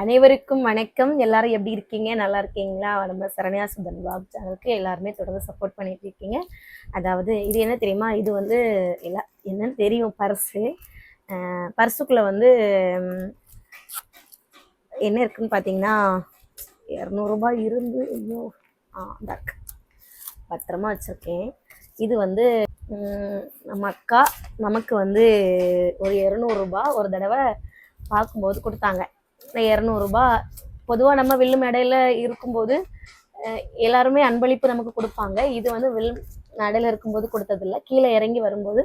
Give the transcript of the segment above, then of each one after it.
அனைவருக்கும் வணக்கம். எல்லாரும் எப்படி இருக்கீங்க? நல்லா இருக்கீங்களா? நம்ம சரண்யா சுதன் vlog சேனலுக்கு எல்லாருமே தொடர்ந்து சப்போர்ட் பண்ணிட்டு இருக்கீங்க. அதாவது இது என்ன தெரியுமா? இது வந்து என்னன்னு தெரியும், பர்ஸு. பர்ஸுக்குள்ள வந்து என்ன இருக்குன்னு பார்த்தீங்கன்னா, 200 ரூபாய் இருந்து ஐயோ இந்த இருக்கு, பத்திரமா வச்சுருக்கேன். இது வந்து நம்ம அக்கா நமக்கு வந்து ஒரு 200 ரூபாய் ஒரு தடவை பார்க்கும்போது கொடுத்தாங்க. இந்த 200 ரூபாய் பொதுவாக நம்ம வில்லு மேடையில் இருக்கும்போது எல்லாருமே அன்பளிப்பு நமக்கு கொடுப்பாங்க. இது வந்து வில் மேடையில் இருக்கும்போது கொடுத்ததில்ல. கீழே இறங்கி வரும்போது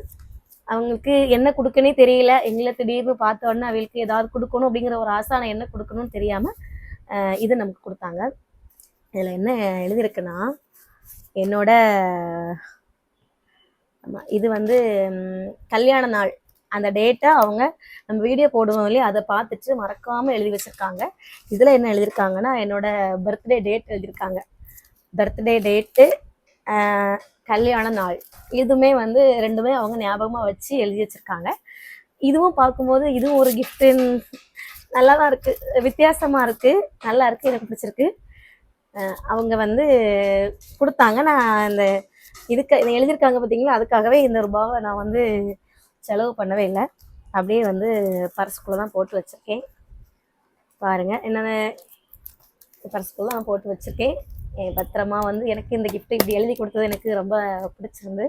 அவங்களுக்கு என்ன கொடுக்கனே தெரியல. எங்களை திடீர்னு பார்த்த உடனே அவங்களுக்கு ஏதாவது கொடுக்கணும் அப்படிங்கிற ஒரு ஆசை, ஆனால் என்ன கொடுக்கணும்னு தெரியாமல் இது நமக்கு கொடுத்தாங்க. இதில் என்ன எழுதியிருக்குன்னா, என்னோட இது வந்து கல்யாண நாள் அந்த டேட்டை அவங்க நம்ம வீடியோ போடுவோம் இல்லையா, அதை பார்த்துட்டு மறக்காமல் எழுதி வச்சுருக்காங்க. இதில் என்ன எழுதியிருக்காங்கன்னா, என்னோட பர்த்டே டேட் எழுதியிருக்காங்க. பர்த்டே டேட்டு, கல்யாண நாள், இதுவுமே வந்து ரெண்டுமே அவங்க ஞாபகமாக வச்சு எழுதி வச்சுருக்காங்க. இதுவும் பார்க்கும்போது இதுவும் ஒரு கிஃப்ட்டு, நல்லா தான் இருக்குது, வித்தியாசமாக இருக்குது, நல்லா இருக்குது, எனக்கு பிடிச்சிருக்கு. அவங்க வந்து கொடுத்தாங்க. நான் இந்த இதுக்கு எழுதியிருக்காங்க பார்த்தீங்களா, அதுக்காகவே இந்த ரூபாவை நான் வந்து செலவு பண்ணவே இல்லை. அப்படியே வந்து பர்ஸுக்குள்ளே தான் போட்டு வச்சுருக்கேன். பாருங்கள், என்னென்ன பர்ஸுக்குள்ளே நான் போட்டு வச்சுருக்கேன். பத்திரமா வந்து எனக்கு இந்த கிஃப்ட்டு இப்படி எழுதி கொடுத்தது எனக்கு ரொம்ப பிடிச்சிருந்து,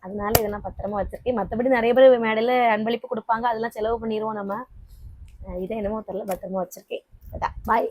அதனால இதை நான் பத்திரமா வச்சுருக்கேன். மற்றபடி நிறைய பேர் மேடையில் அன்பளிப்பு கொடுப்பாங்க, அதெல்லாம் செலவு பண்ணிடுவோம் நம்ம. இதை என்னமோ தெரியல, பத்திரமா வச்சுருக்கேன். பாய்.